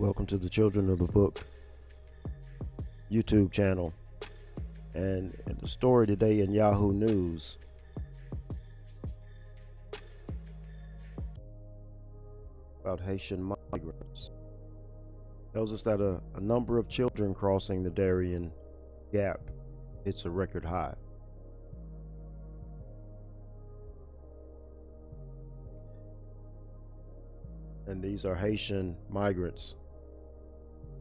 Welcome to the Children of the Book YouTube channel. And the story today in Yahoo News about Haitian migrants tells us that a number of children crossing the Darien Gap hits a record high. And these are Haitian migrants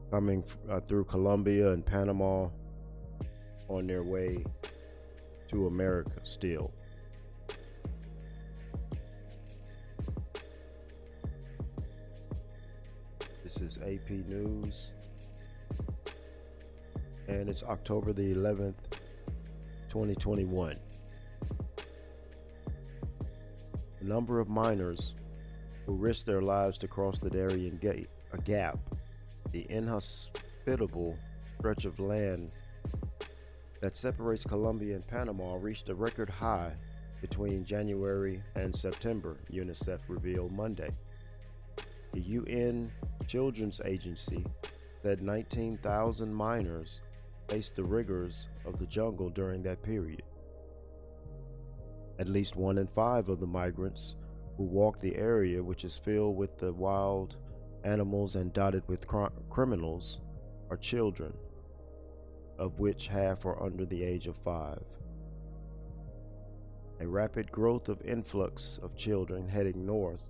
coming through Colombia and Panama on their way to America still. This is AP News, and it's October the 11th, 2021. The number of minors who risked their lives to cross the Darien Gap, the inhospitable stretch of land that separates Colombia and Panama, reached a record high between January and September, UNICEF revealed Monday. The UN Children's Agency said 19,000 minors faced the rigors of the jungle during that period. At least 1 in 5 of the migrants who walked the area, which is filled with the wild animals and dotted with criminals, are children, of which half are under the age of 5. A rapid growth of influx of children heading north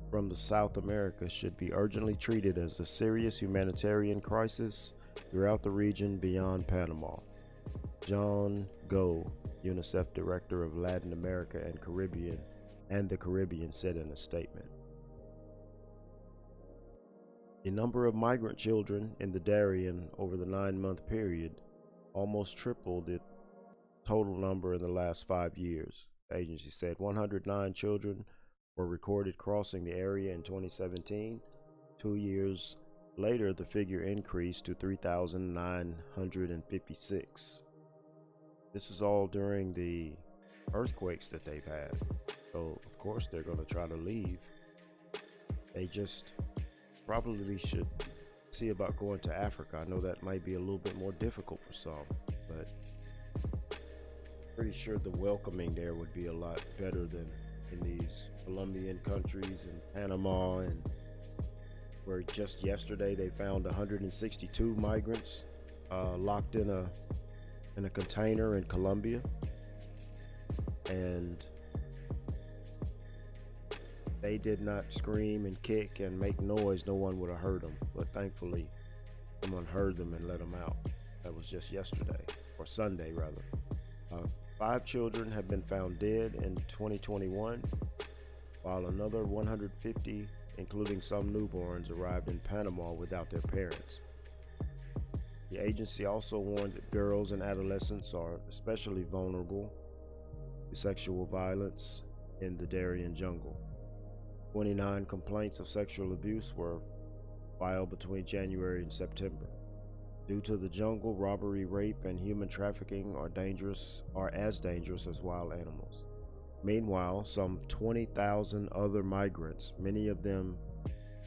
from the South America should be urgently treated as a serious humanitarian crisis throughout the region beyond Panama. John Go, UNICEF Director of Latin America and the Caribbean, said in a statement. The number of migrant children in the Darien over the 9-month period almost tripled the total number in the last 5 years. The agency said 109 children were recorded crossing the area in 2017. 2 years later, the figure increased to 3,956. This is all during the earthquakes that they've had. So, of course, they're going to try to leave. They just probably should see about going to Africa. I know that might be a little bit more difficult for some, but pretty sure the welcoming there would be a lot better than in these Colombian countries and Panama, and where just yesterday they found 162 migrants locked in a container in Colombia, and they did not scream and kick and make noise. No one would have heard them, but thankfully someone heard them and let them out. That was just yesterday, or Sunday rather. 5 children have been found dead in 2021, while another 150, including some newborns, arrived in Panama without their parents. The agency also warned that girls and adolescents are especially vulnerable to sexual violence in the Darien jungle. 29 complaints of sexual abuse were filed between January and September. Due to the jungle, robbery, rape, and human trafficking are as dangerous as wild animals. Meanwhile, some 20,000 other migrants, many of them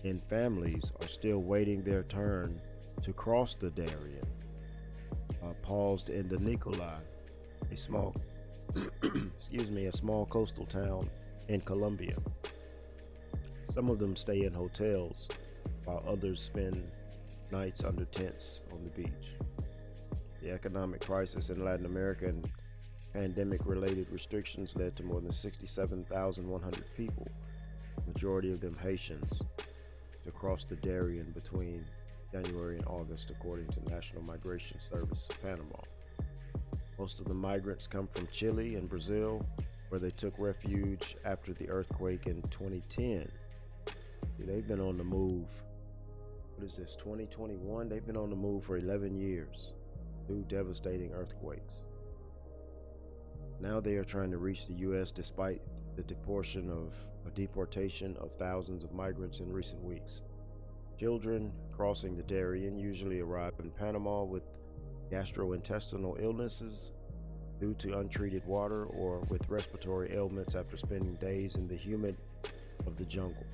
in families, are still waiting their turn to cross the Darien, paused in the Nicolai, a small coastal town in Colombia. Some of them stay in hotels, while others spend nights under tents on the beach. The economic crisis in Latin America and pandemic-related restrictions led to more than 67,100 people, majority of them Haitians, to cross the Darien between January and August, according to National Migration Service Panama. Most of the migrants come from Chile and Brazil, where they took refuge after the earthquake in 2010. They've been on the move. What is this, 2021? They've been on the move for 11 years. 2 devastating earthquakes. Now they are trying to reach the U.S. despite the deportation of thousands of migrants in recent weeks. Children crossing the Darien usually arrive in Panama with gastrointestinal illnesses due to untreated water, or with respiratory ailments after spending days in the humid of the jungle.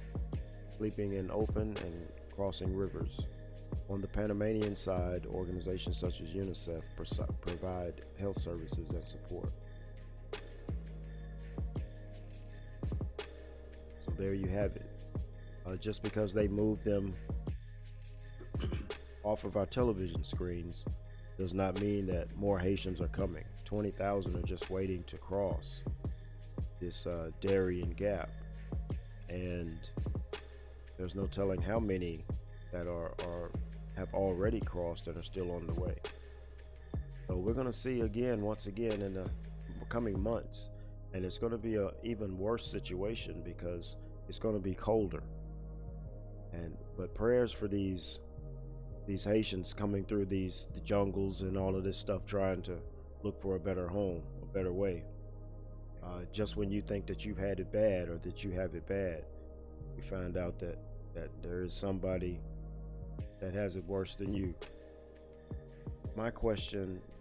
Sleeping in open and crossing rivers. On the Panamanian side, organizations such as UNICEF provide health services and support. So there you have it. Just because they moved them off of our television screens does not mean that more Haitians are coming. 20,000 are just waiting to cross this Darien Gap, and there's no telling how many that have already crossed and are still on the way. So we're going to see once again in the coming months, and it's going to be an even worse situation because it's going to be colder. But prayers for these Haitians coming through the jungles and all of this stuff, trying to look for a better home, a better way. Just when you think that you've had it bad or that you have it bad, you find out that there is somebody that has it worse than you. My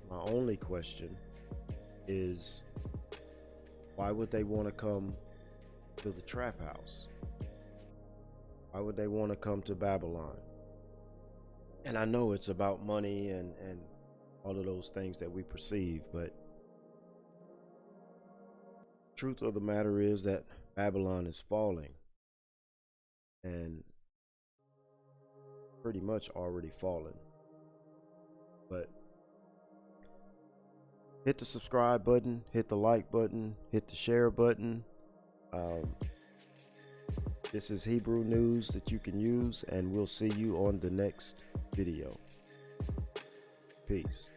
only question is, why would they want to come to the trap house? Why would they want to come to Babylon? And I know it's about money and all of those things that we perceive, but truth of the matter is that Babylon is falling, and pretty much already fallen. But hit the subscribe button, hit the like button, hit the share button. This is Hebrew news that you can use, and we'll see you on the next video. Peace.